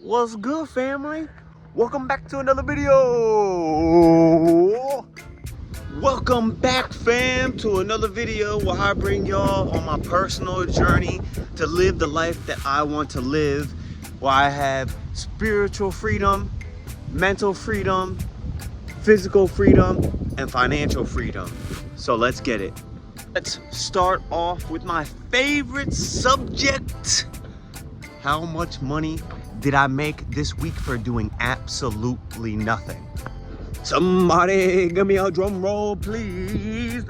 What's good, family? Welcome back to another video. Welcome back, fam, to another video where I bring y'all on my personal journey to live the life that I want to live, where I have spiritual freedom, mental freedom, physical freedom, and financial freedom. So let's get it. Let's start off with my favorite subject. How much money did I make this week for doing absolutely nothing? Somebody give me a drum roll, please.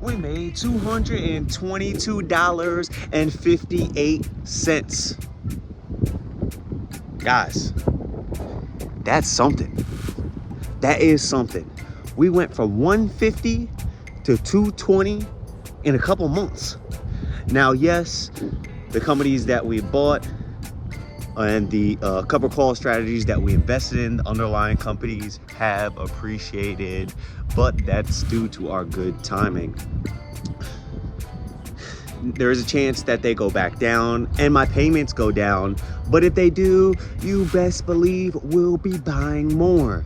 We made $222.58. Guys, that's something. That is something. We went from 150 to 220 in a couple months. Now, yes, the companies that we bought and the cover call strategies that we invested in, the underlying companies have appreciated, but that's due to our good timing. There is a chance that they go back down and my payments go down, but if they do, you best believe we'll be buying more.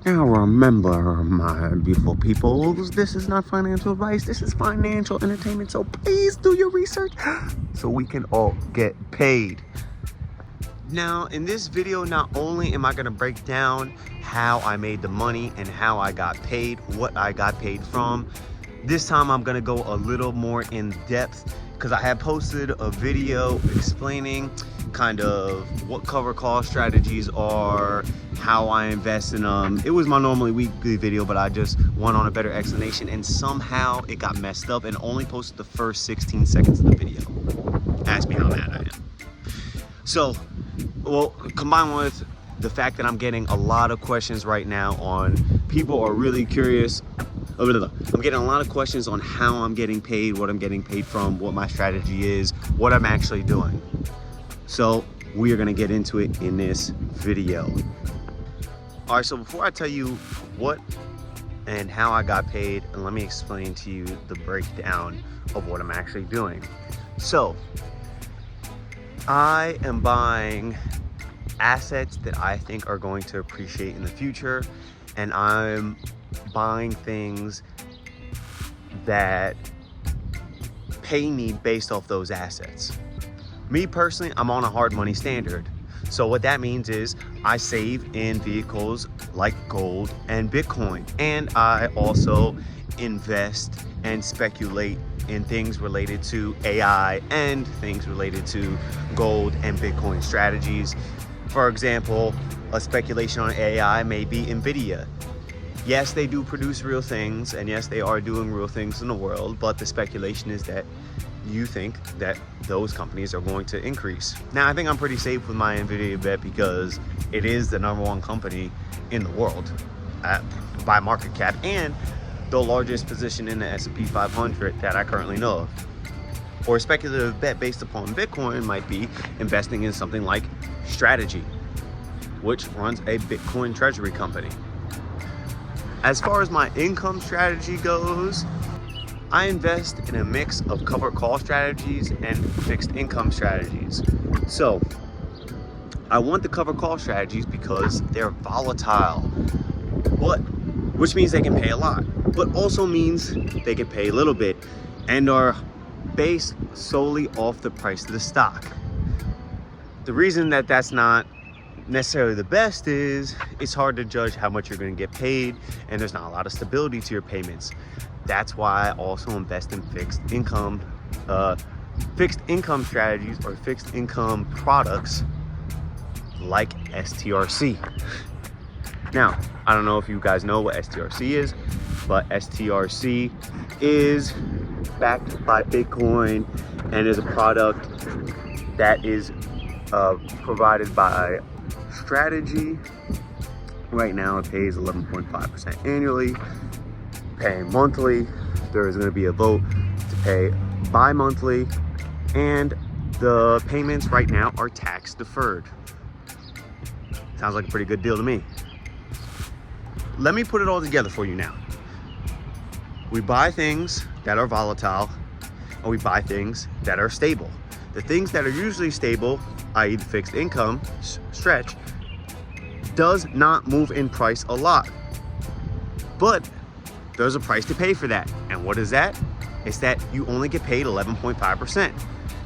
Now remember, my beautiful peoples, this is not financial advice, this is financial entertainment, so please do your research so we can all get paid. Now, in this video, not only am I gonna break down how I made the money and how I got paid, what I got paid from, this time I'm gonna go a little more in depth because I have posted a video explaining kind of what cover call strategies are, how I invest in them. It was my normally weekly video, but I just went on a better explanation and somehow it got messed up and only posted the first 16 seconds of the video. Ask me how mad I am. So, well, combined with the fact that I'm getting a lot of questions right now on, people are really curious. I'm getting a lot of questions on how I'm getting paid, what I'm getting paid from, what my strategy is, what I'm actually doing. So we are gonna get into it in this video. All right, so before I tell you what and how I got paid, and let me explain to you the breakdown of what I'm actually doing. So I am buying assets that I think are going to appreciate in the future, and I'm buying things that pay me based off those assets. Me personally, I'm on a hard money standard. So what that means is I save in vehicles like gold and Bitcoin, and I also invest and speculate in things related to AI and things related to gold and Bitcoin strategies. For example, a speculation on AI may be Nvidia. Yes, they do produce real things, and yes, they are doing real things in the world, but the speculation is that you think that those companies are going to increase. Now, I think I'm pretty safe with my Nvidia bet because it is the #1 company in the world by market cap and the largest position in the S&P 500 that I currently know of. Or a speculative bet based upon Bitcoin might be investing in something like Strategy, which runs a Bitcoin treasury company. As far as my income strategy goes, I invest in a mix of cover call strategies and fixed income strategies. So I want the cover call strategies because they're volatile, which means they can pay a lot, but also means they can pay a little bit and are based solely off the price of the stock. The reason that that's not necessarily the best is it's hard to judge how much you're going to get paid, and there's not a lot of stability to your payments. That's why I also invest in fixed income strategies or fixed income products like STRC. Now, I don't know if you guys know what STRC is, but STRC is backed by Bitcoin and is a product that is provided by Strategy. Right now it pays 11.5% annually, paying monthly. There is going to be a vote to pay bi-monthly, and the payments right now are tax deferred. Sounds like a pretty good deal to me. Let me put it all together for you now. We buy things that are volatile, and we buy things that are stable. The things that are usually stable, i.e. the fixed income stretch, does not move in price a lot. But there's a price to pay for that. And what is that? It's that you only get paid 11.5%.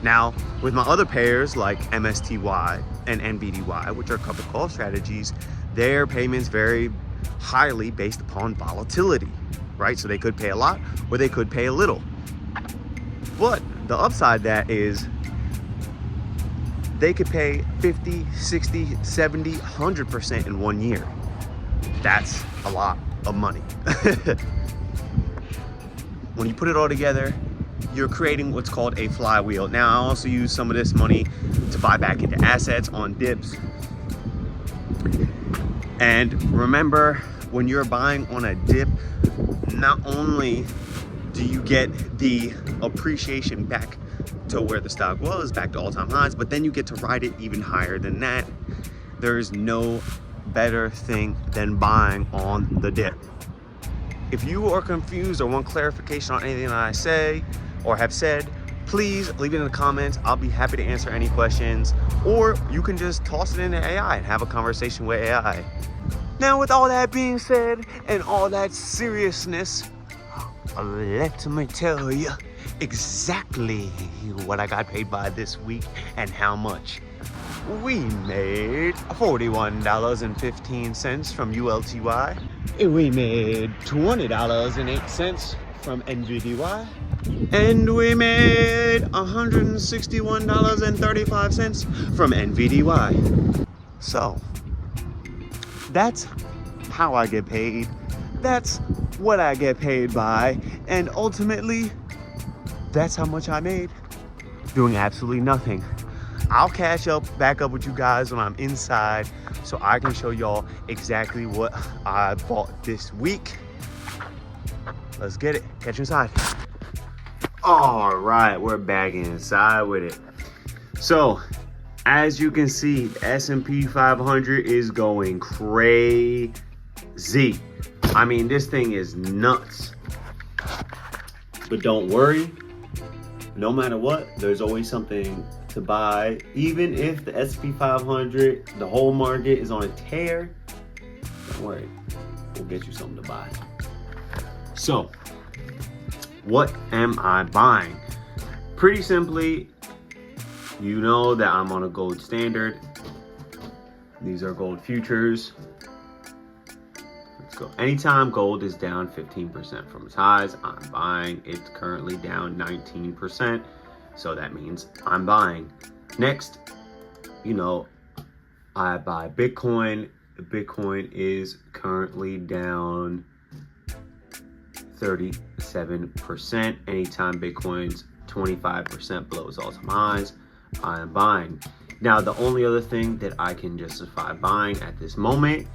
Now, with my other pairs like MSTY and NVDY, which are covered call strategies, their payments vary highly based upon volatility, right? So they could pay a lot or they could pay a little. But the upside that is they could pay 50, 60, 70, 100% in 1 year. That's a lot of money. When you put it all together, you're creating what's called a flywheel. Now, I also use some of this money to buy back into assets on dips. And remember, when you're buying on a dip, not only do you get the appreciation back to where the stock was, back to all-time highs, but then you get to ride it even higher than that. There's no better thing than buying on the dip. If you are confused or want clarification on anything that I say or have said, please leave it in the comments. I'll be happy to answer any questions, or you can just toss it into AI and have a conversation with AI. Now, with all that being said and all that seriousness, let me tell you exactly what I got paid by this week and how much. We made $41.15 from ULTY. We made $20.08 from NVDY. And we made $161.35 from NVDY. So, that's how I get paid. That's what I get paid by. And ultimately, that's how much I made doing absolutely nothing. I'll catch back up with you guys when I'm inside so I can show y'all exactly what I bought this week. Let's get it. Catch you inside. All right, we're back inside with it. So, as you can see, the S&P 500 is going crazy. I mean, this thing is nuts. But don't worry. No matter what, there's always something to buy. Even if the S&P 500, the whole market is on a tear, don't worry, we'll get you something to buy. So, what am I buying? Pretty simply, you know that I'm on a gold standard. These are gold futures. Let's go. Anytime gold is down 15% from its highs, I'm buying. It's currently down 19%. So that means I'm buying. Next, you know, I buy Bitcoin. Bitcoin is currently down 37%. Anytime Bitcoin's 25% below its all-time highs, I am buying. Now, the only other thing that I can justify buying at this moment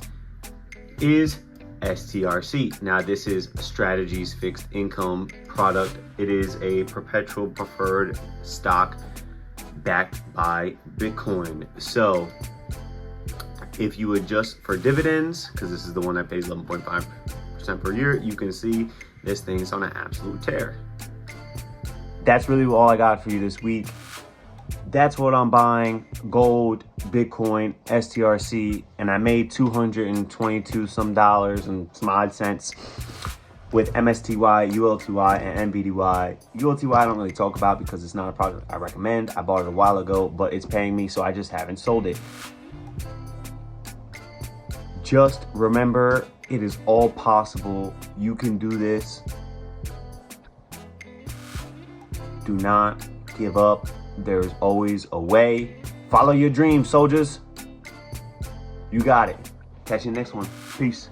is STRC. Now, this is Strategy's fixed income product. It is a perpetual preferred stock backed by Bitcoin. So if you adjust for dividends, because this is the one that pays 11.5% per year, you can see this thing's on an absolute tear. That's really all I got for you this week. That's what I'm buying: gold, Bitcoin, STRC, and I made $222 some dollars and some odd cents with MSTY, ULTY, and NVDY. ULTY I don't really talk about because it's not a product I recommend. I bought it a while ago, but it's paying me, so I just haven't sold it. Just remember, it is all possible. You can do this. Do not give up. There's always a way. Follow your dreams, soldiers. You got it. Catch you next one. Peace.